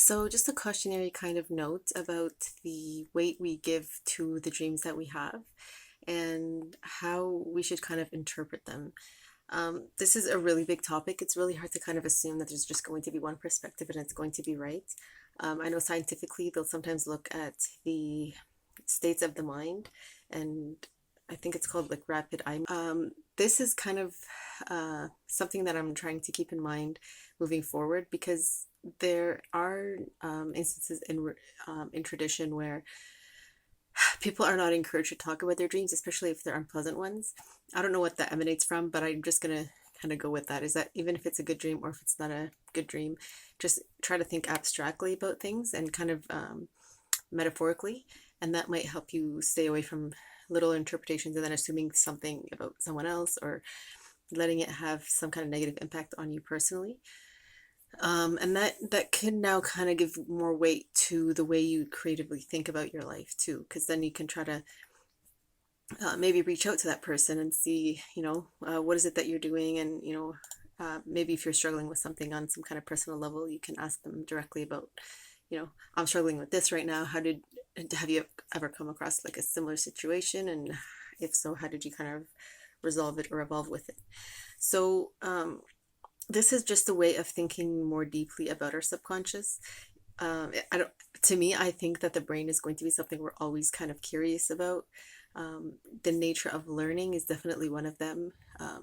So, just a cautionary kind of note about the weight we give to the dreams that we have and how we should kind of interpret them. This is a really big topic. It's really hard to kind of assume that there's just going to be one perspective and it's going to be right. I know scientifically they'll sometimes look at the states of the mind, and I think it's called like rapid eye. This is kind of something that I'm trying to keep in mind moving forward because there are instances in tradition where people are not encouraged to talk about their dreams, especially if they're unpleasant ones. I don't know what that emanates from, but I'm just gonna kind of go with that. Is that even if it's a good dream or if it's not a good dream, just try to think abstractly about things and kind of metaphorically, and that might help you stay away from little interpretations and then assuming something about someone else or letting it have some kind of negative impact on you personally. And that can now kind of give more weight to the way you creatively think about your life too, because then you can try to maybe reach out to that person and see, what is it that you're doing, and maybe if you're struggling with something on some kind of personal level, you can ask them directly about, I'm struggling with this right now. Have you ever come across like a similar situation, and if so, how did you kind of resolve it or evolve with it? So this is just a way of thinking more deeply about our subconscious. I don't. To me, I think that the brain is going to be something we're always kind of curious about. The nature of learning is definitely one of them.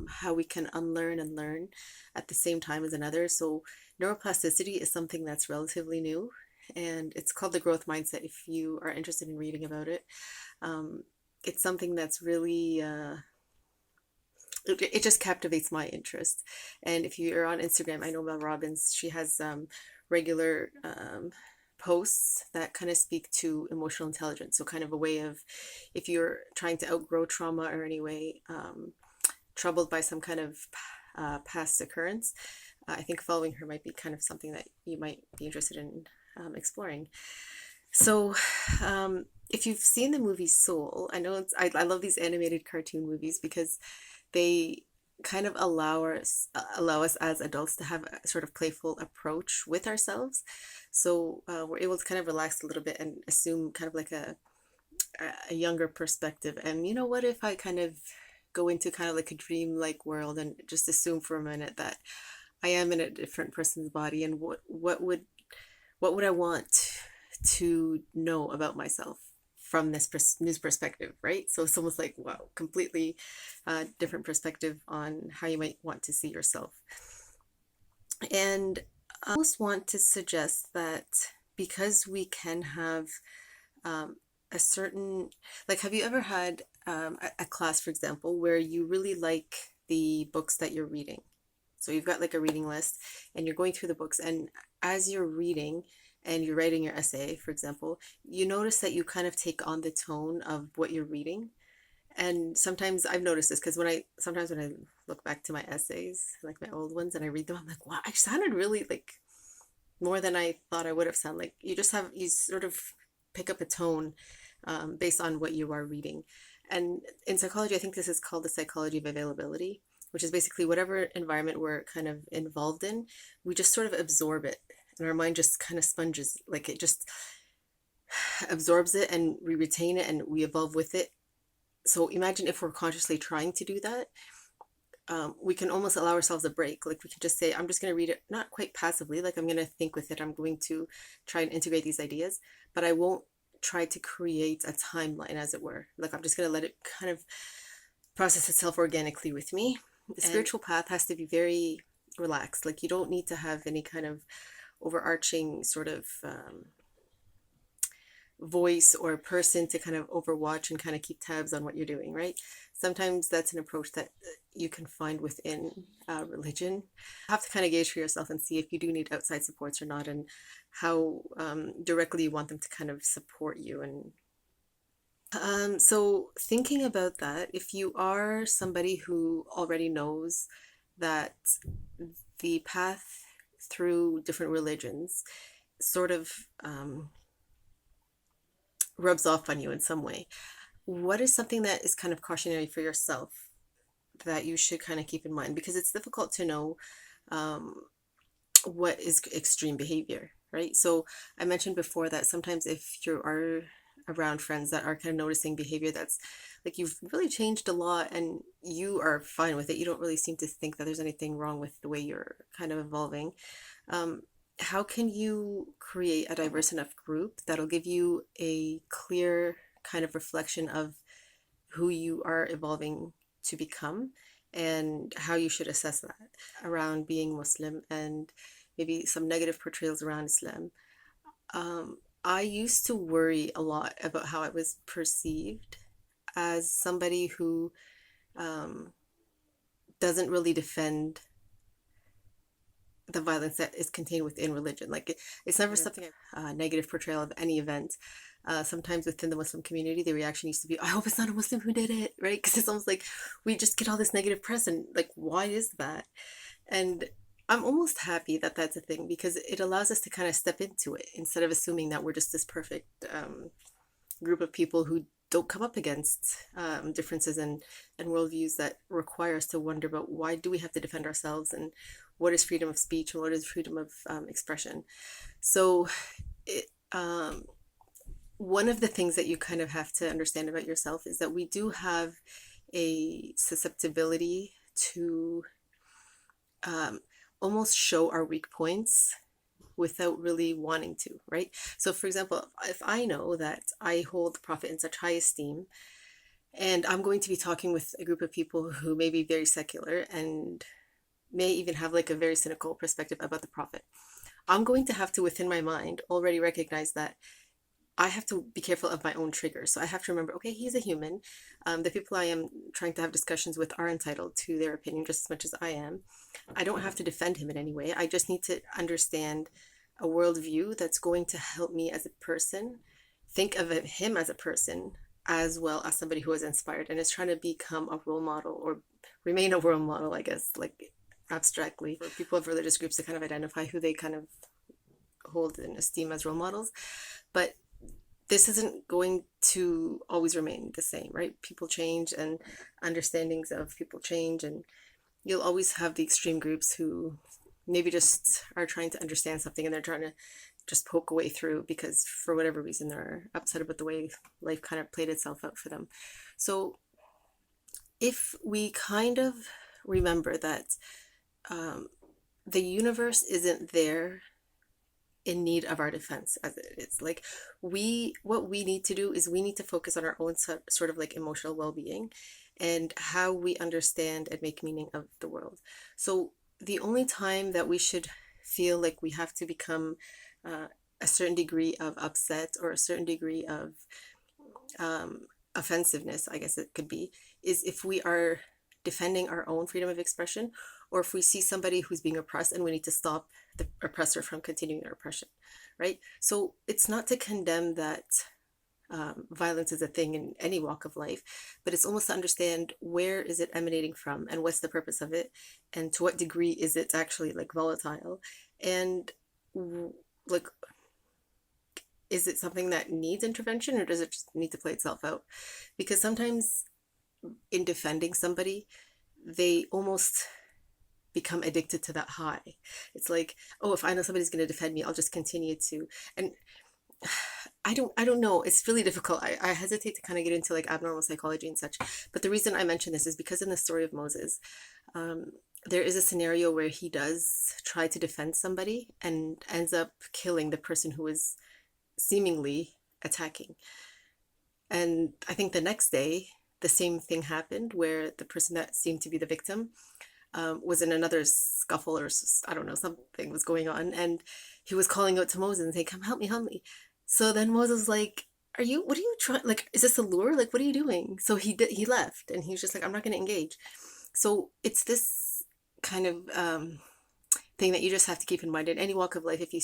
How we can unlearn and learn at the same time as another. So neuroplasticity is something that's relatively new, and it's called the growth mindset. If you are interested in reading about it, it's something that's really it just captivates my interest. And if you're on Instagram, I know Mel Robbins, she has regular posts that kind of speak to emotional intelligence. So kind of a way of, if you're trying to outgrow trauma or any way troubled by some kind of past occurrence, I think following her might be kind of something that you might be interested in exploring. So, if you've seen the movie Soul, I know I love these animated cartoon movies because they kind of allow us as adults to have a sort of playful approach with ourselves. So we're able to kind of relax a little bit and assume kind of like a younger perspective. And what if I kind of go into kind of like a dream-like world and just assume for a minute that I am in a different person's body, and what would I want to know about myself from this news perspective, right? So it's almost like, wow, completely different perspective on how you might want to see yourself. And I almost want to suggest that because we can have a certain, like, have you ever had a class, for example, where you really like the books that you're reading? So you've got like a reading list and you're going through the books, and as you're reading and you're writing your essay, for example, you notice that you kind of take on the tone of what you're reading. And sometimes I've noticed this because sometimes when I look back to my essays, like my old ones, and I read them, I'm like, wow, I sounded really like more than I thought I would have sounded. Like you sort of pick up a tone based on what you are reading. And in psychology, I think this is called the psychology of availability, which is basically whatever environment we're kind of involved in, we just sort of absorb it. And our mind just kind of sponges, like it just absorbs it and we retain it and we evolve with it. So imagine if we're consciously trying to do that, we can almost allow ourselves a break. Like we can just say, I'm just going to read it, not quite passively, like I'm going to think with it. I'm going to try and integrate these ideas, but I won't try to create a timeline, as it were. Like I'm just going to let it kind of process itself organically with me. The spiritual path has to be very relaxed. Like you don't need to have any kind of overarching sort of voice or person to kind of overwatch and kind of keep tabs on what you're doing, right? Sometimes that's an approach that you can find within religion. You have to kind of gauge for yourself and see if you do need outside supports or not, and how directly you want them to kind of support you. And so thinking about that, if you are somebody who already knows that the path through different religions sort of rubs off on you in some way, what is something that is kind of cautionary for yourself that you should kind of keep in mind? Because it's difficult to know what is extreme behavior, right? So I mentioned before that sometimes if you are around friends that are kind of noticing behavior that's like you've really changed a lot and you are fine with it, you don't really seem to think that there's anything wrong with the way you're kind of evolving. Um, how can you create a diverse enough group that'll give you a clear kind of reflection of who you are evolving to become and how you should assess that around being Muslim and maybe some negative portrayals around Islam? I used to worry a lot about how I was perceived as somebody who um, doesn't really defend the violence that is contained within religion. Like it's never something negative portrayal of any event. Sometimes within the Muslim community, the reaction used to be, "I hope it's not a Muslim who did it," right? Because it's almost like we just get all this negative press, and like, why is that? And I'm almost happy that that's a thing because it allows us to kind of step into it instead of assuming that we're just this perfect group of people who don't come up against differences and worldviews that require us to wonder about why do we have to defend ourselves and what is freedom of speech and what is freedom of expression. So it, one of the things that you kind of have to understand about yourself is that we do have a susceptibility to um, almost show our weak points without really wanting to, right? So, for example, if I know that I hold the Prophet in such high esteem, and I'm going to be talking with a group of people who may be very secular and may even have like a very cynical perspective about the Prophet, I'm going to have to, within my mind, already recognize that I have to be careful of my own triggers. So I have to remember, okay, he's a human. The people I am trying to have discussions with are entitled to their opinion just as much as I am. I don't have to defend him in any way. I just need to understand a worldview that's going to help me as a person think of him as a person as well as somebody who is inspired and is trying to become a role model or remain a role model, I guess, like abstractly, for people of religious groups to kind of identify who they kind of hold in esteem as role models. But this isn't going to always remain the same, right? People change and understandings of people change, and you'll always have the extreme groups who maybe just are trying to understand something and they're trying to just poke a way through because for whatever reason they're upset about the way life kind of played itself out for them. So if we kind of remember that the universe isn't there in need of our defense as it is, like what we need to do is we need to focus on our own sort of like emotional well-being and how we understand and make meaning of the world. So the only time that we should feel like we have to become a certain degree of upset or a certain degree of offensiveness, I guess it could be, is if we are defending our own freedom of expression or if we see somebody who's being oppressed and we need to stop the oppressor from continuing their oppression, right? So it's not to condemn that violence is a thing in any walk of life, but it's almost to understand where is it emanating from and what's the purpose of it and to what degree is it actually like volatile and like is it something that needs intervention or does it just need to play itself out? Because sometimes in defending somebody, they almost become addicted to that high. It's like, oh, if I know somebody's going to defend me, I'll just continue to. And I don't know. It's really difficult. I hesitate to kind of get into like abnormal psychology and such. But the reason I mention this is because in the story of Moses, there is a scenario where he does try to defend somebody and ends up killing the person who is seemingly attacking. And I think the next day, the same thing happened where the person that seemed to be the victim was in another scuffle or I don't know, something was going on. And he was calling out to Moses and saying, come help me, help me. So then Moses was like, what are you trying? Like, is this a lure? Like, what are you doing? So he left and he was just like, I'm not going to engage. So it's this kind of thing that you just have to keep in mind in any walk of life. If you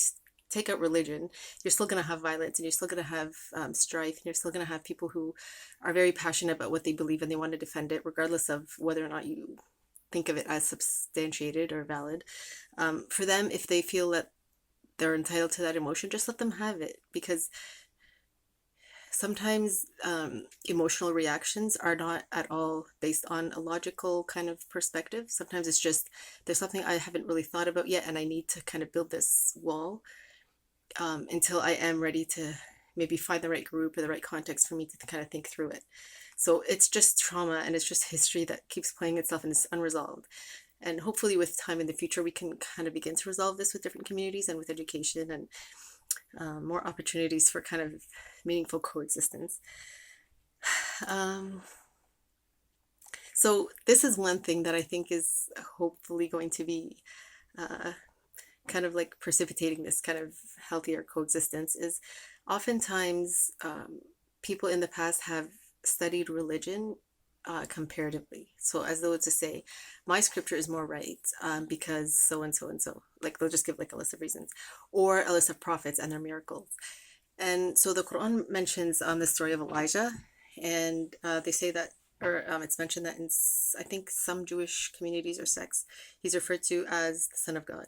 take out religion, you're still going to have violence and you're still going to have strife and you're still going to have people who are very passionate about what they believe and they want to defend it regardless of whether or not you think of it as substantiated or valid. For them, if they feel that they're entitled to that emotion, just let them have it, because sometimes emotional reactions are not at all based on a logical kind of perspective. Sometimes it's just there's something I haven't really thought about yet and I need to kind of build this wall. until I am ready to maybe find the right group or the right context for me to kind of think through it. So it's just trauma and it's just history that keeps playing itself and is unresolved. And hopefully with time in the future, we can kind of begin to resolve this with different communities and with education and more opportunities for kind of meaningful coexistence. So this is one thing that I think is hopefully going to be kind of like precipitating this kind of healthier coexistence is oftentimes people in the past have studied religion comparatively. So as though to say, my scripture is more right because so and so and so. Like they'll just give like a list of reasons, or a list of prophets and their miracles. And so the Quran mentions the story of Elijah, and they say that, or it's mentioned that in I think some Jewish communities or sects, he's referred to as the Son of God.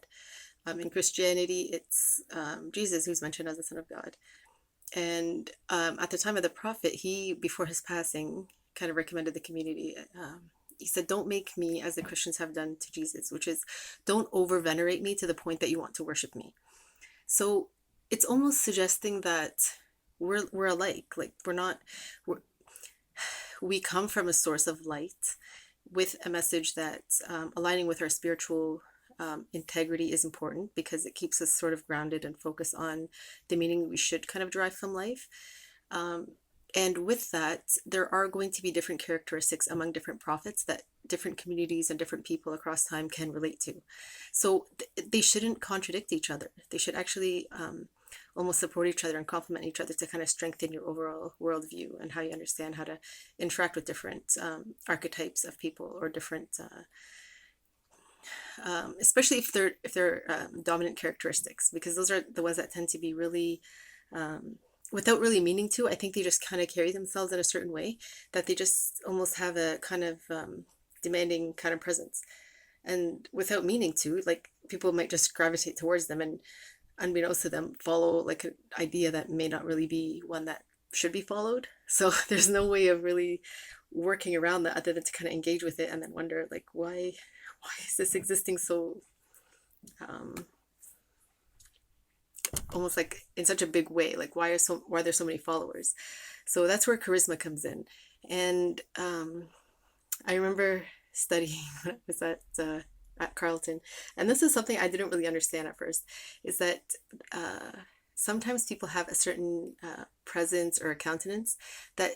In Christianity, it's Jesus who's mentioned as the Son of God. And at the time of the prophet, he, before his passing, kind of recommended the community. He said, don't make me as the Christians have done to Jesus, which is don't over venerate me to the point that you want to worship me. So it's almost suggesting that we're alike. Like we come from a source of light with a message that aligning with our spiritual integrity is important because it keeps us sort of grounded and focused on the meaning we should kind of derive from life. And with that, there are going to be different characteristics among different prophets that different communities and different people across time can relate to. So they shouldn't contradict each other. They should actually almost support each other and complement each other to kind of strengthen your overall worldview and how you understand how to interact with different archetypes of people or different especially if they're dominant characteristics, because those are the ones that tend to be really without really meaning to. I think they just kind of carry themselves in a certain way that they just almost have a kind of demanding kind of presence, and without meaning to, like people might just gravitate towards them and unbeknownst to them follow like an idea that may not really be one that should be followed. So there's no way of really working around that other than to kind of engage with it and then wonder like why is this existing so almost like in such a big way, like why are there so many followers? So that's where charisma comes in. And I remember studying when I was at Carleton, and this is something I didn't really understand at first, is that sometimes people have a certain presence or a countenance that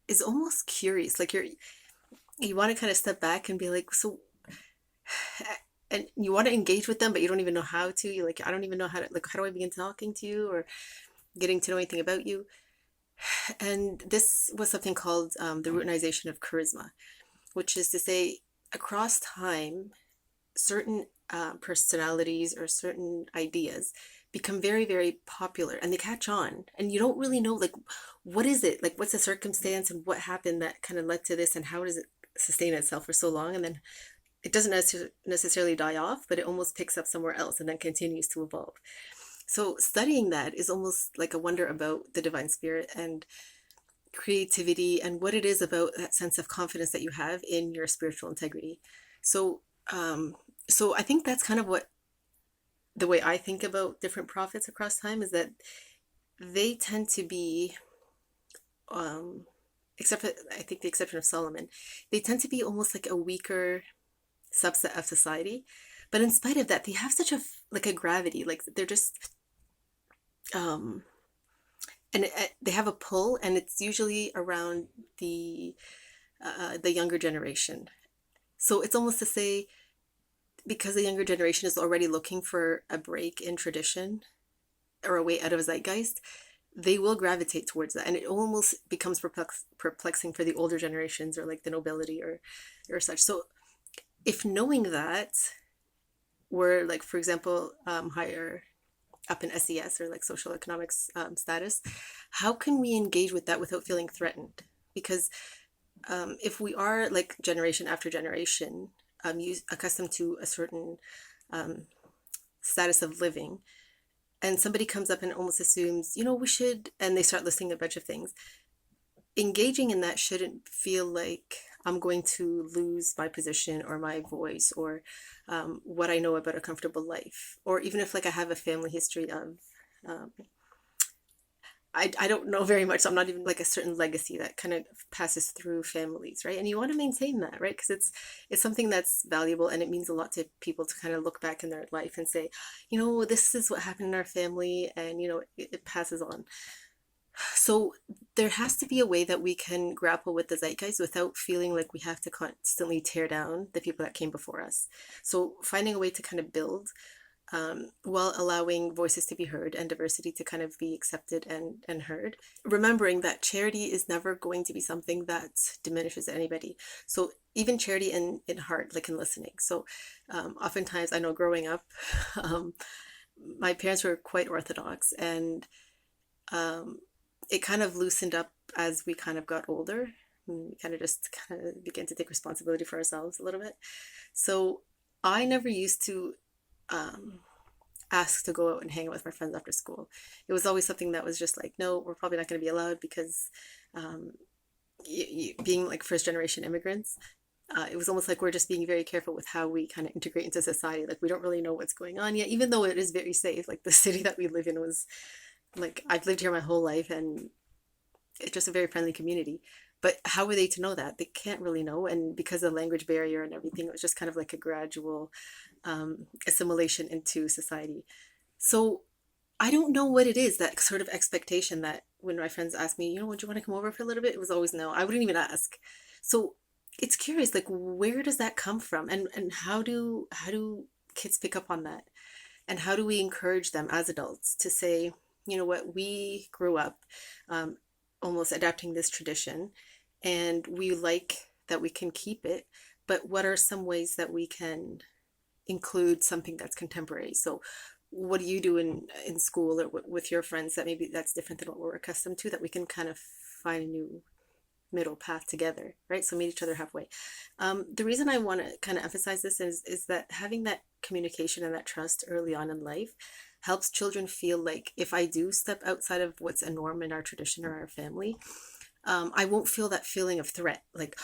is almost curious. Like you want to kind of step back and be like, so, and you want to engage with them, but you don't even know how to. You're like, I don't even know how to, like, how do I begin talking to you or getting to know anything about you? And this was something called the routinization of charisma, which is to say, across time, certain personalities or certain ideas become very, very popular and they catch on. And you don't really know, like, what is it? Like, what's the circumstance and what happened that kind of led to this, and how does it sustain itself for so long? And then it doesn't necessarily die off, but it almost picks up somewhere else and then continues to evolve. So studying that is almost like a wonder about the divine spirit and creativity and what it is about that sense of confidence that you have in your spiritual integrity. So I think that's kind of what the way I think about different prophets across time is that they tend to be except for I think the exception of Solomon, they tend to be almost like a weaker subset of society, but in spite of that they have such a gravity, like they're just and they have a pull, and it's usually around the younger generation. So it's almost to say, because the younger generation is already looking for a break in tradition or a way out of a zeitgeist, they will gravitate towards that, and it almost becomes perplexing for the older generations or like the nobility or such. So if knowing that we're like, for example, higher up in SES or like social economics status, how can we engage with that without feeling threatened? Because if we are like generation after generation accustomed to a certain status of living, and somebody comes up and almost assumes, we should, and they start listing a bunch of things, engaging in that shouldn't feel like I'm going to lose my position or my voice or what I know about a comfortable life. Or even if like I have a family history of Um, I don't know very much. So I'm not even like a certain legacy that kind of passes through families, right? And you want to maintain that, right? Because it's something that's valuable and it means a lot to people to kind of look back in their life and say, this is what happened in our family, and it passes on. So there has to be a way that we can grapple with the zeitgeist without feeling like we have to constantly tear down the people that came before us. So finding a way to kind of build while allowing voices to be heard and diversity to kind of be accepted and heard. Remembering that charity is never going to be something that diminishes anybody. So even charity in heart, like in listening. So oftentimes, I know growing up, um, my parents were quite orthodox, and um, it kind of loosened up as we kind of got older. We kind of just kind of began to take responsibility for ourselves a little bit. So I never used to um, ask to go out and hang out with my friends after school. It was always something that was just like, no, we're probably not going to be allowed because um, being like first generation immigrants, it was almost like we're just being very careful with how we kind of integrate into society. Like we don't really know what's going on yet, even though it is very safe. Like the city that we live in was like, I've lived here my whole life, and it's just a very friendly community. But how were they to know that? They can't really know. And because of the language barrier and everything, it was just kind of like a gradual assimilation into society. So I don't know what it is, that sort of expectation that when my friends ask me, would you want to come over for a little bit? It was always no. I wouldn't even ask. So it's curious, like where does that come from? And how do kids pick up on that? And how do we encourage them as adults to say, what, we grew up um, almost adapting this tradition, and we like that we can keep it, but what are some ways that we can include something that's contemporary? So what do you do in school or with your friends that maybe that's different than what we're accustomed to, that we can kind of find a new middle path together, right? So meet each other halfway. The reason I want to kind of emphasize this is that having that communication and that trust early on in life helps children feel like, if I do step outside of what's a norm in our tradition or our family, I won't feel that feeling of threat. Like,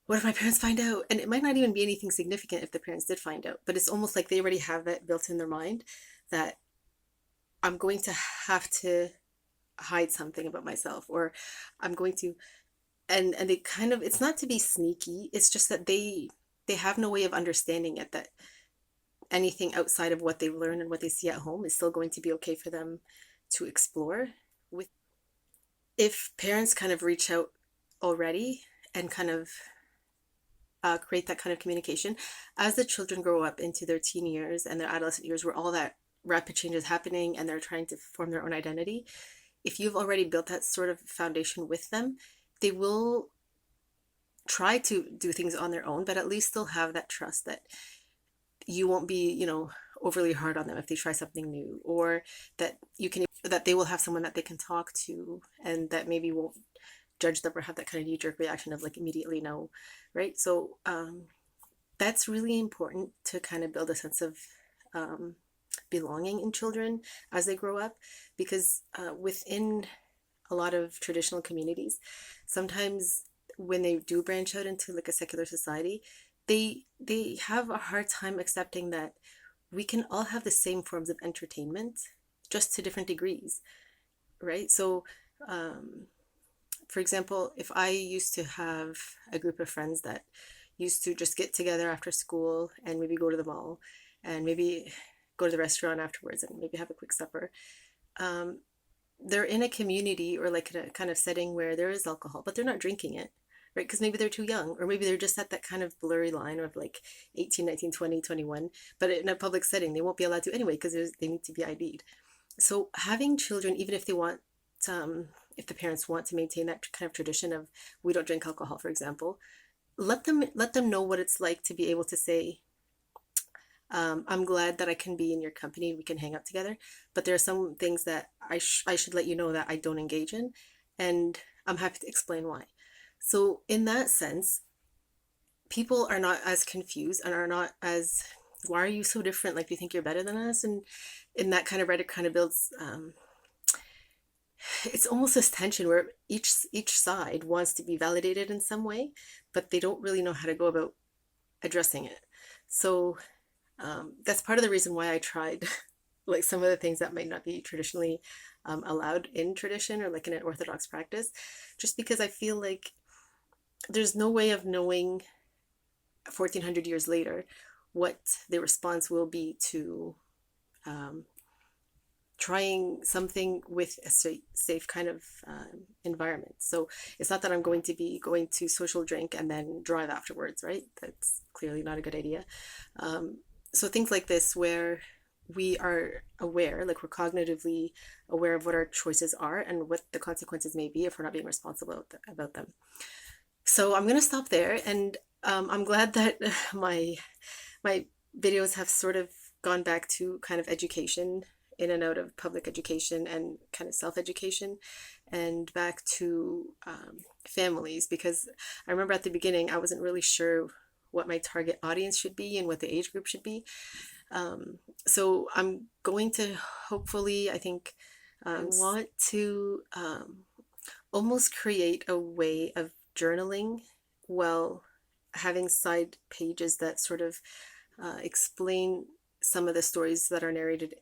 what if my parents find out? And it might not even be anything significant if the parents did find out, but it's almost like they already have that built in their mind that I'm going to have to hide something about myself, or I'm going to, and they kind of, it's not to be sneaky, it's just that they have no way of understanding it, that anything outside of what they've learned and what they see at home is still going to be okay for them to explore with. If parents kind of reach out already and kind of create that kind of communication as the children grow up into their teen years and their adolescent years, where all that rapid change is happening and they're trying to form their own identity, if you've already built that sort of foundation with them, they will try to do things on their own, but at least they'll have that trust that you won't be, overly hard on them if they try something new, or that they will have someone that they can talk to and that maybe won't judge them or have that kind of knee-jerk reaction of like immediately no, right? So that's really important to kind of build a sense of belonging in children as they grow up, because within a lot of traditional communities, sometimes when they do branch out into like a secular society, they have a hard time accepting that we can all have the same forms of entertainment, just to different degrees, right? So for example, if I used to have a group of friends that used to just get together after school and maybe go to the mall and maybe go to the restaurant afterwards and maybe have a quick supper, um, they're in a community or like in a kind of setting where there is alcohol, but they're not drinking it, right? Because maybe they're too young, or maybe they're just at that kind of blurry line of like 18, 19, 20, 21. But in a public setting, they won't be allowed to anyway because they need to be ID'd. So having children, even if they want, if the parents want to maintain that kind of tradition of we don't drink alcohol, for example, let them know what it's like to be able to say, I'm glad that I can be in your company. We can hang out together. But there are some things that I should let you know that I don't engage in. And I'm happy to explain why. So, in that sense, people are not as confused and are not as, why are you so different? Like, do you think you're better than us? And in that kind of rhetoric kind of builds, it's almost this tension where each side wants to be validated in some way, but they don't really know how to go about addressing it. So, that's part of the reason why I tried like some of the things that might not be traditionally allowed in tradition or like in an orthodox practice, just because I feel like there's no way of knowing 1400 years later what the response will be to um, trying something with a safe kind of environment. So it's not that I'm going to be going to social drink and then drive afterwards, right? That's clearly not a good idea. Um, so things like this where we are aware, like we're cognitively aware of what our choices are and what the consequences may be if we're not being responsible about them. So I'm going to stop there, and I'm glad that my videos have sort of gone back to kind of education, in and out of public education and kind of self-education, and back to families, because I remember at the beginning I wasn't really sure what my target audience should be and what the age group should be. So I'm going to hopefully, I think, I want to almost create a way of journaling while having side pages that sort of explain some of the stories that are narrated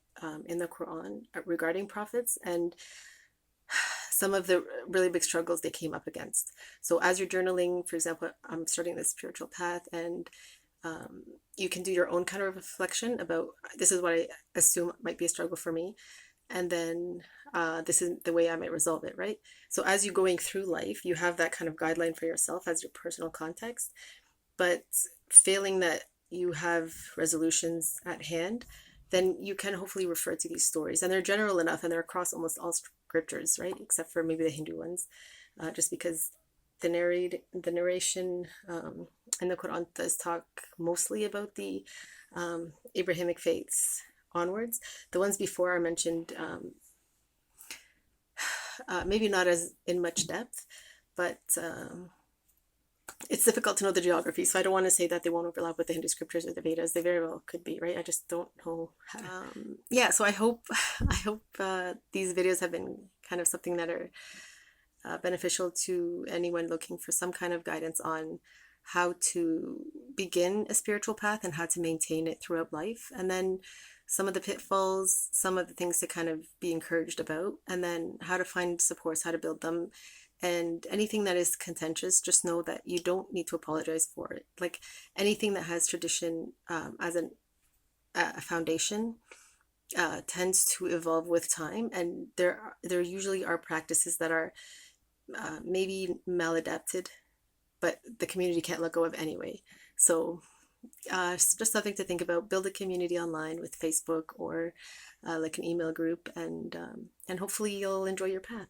in the Quran regarding prophets and some of the really big struggles they came up against. So as you're journaling, for example, I'm starting this spiritual path, and you can do your own kind of reflection about this is what I assume might be a struggle for me, and then this is the way I might resolve it, right? So as you're going through life, you have that kind of guideline for yourself as your personal context, but failing that you have resolutions at hand, then you can hopefully refer to these stories. And they're general enough, and they're across almost all scriptures, right? Except for maybe the Hindu ones, just because the narration in the Quran does talk mostly about the Abrahamic faiths onwards. The ones before are mentioned maybe not as in much depth, but it's difficult to know the geography, so I don't want to say that they won't overlap with the Hindu scriptures or the Vedas. They very well could be, right? I just don't know. Yeah, so I hope these videos have been kind of something that are beneficial to anyone looking for some kind of guidance on how to begin a spiritual path and how to maintain it throughout life, and then some of the pitfalls, some of the things to kind of be encouraged about, and then how to find supports, how to build them. And anything that is contentious, just know that you don't need to apologize for it. Like anything that has tradition as a foundation tends to evolve with time, and there usually are practices that are maybe maladapted, but the community can't let go of anyway. So just something to think about. Build a community online with Facebook or like an email group, and hopefully you'll enjoy your path.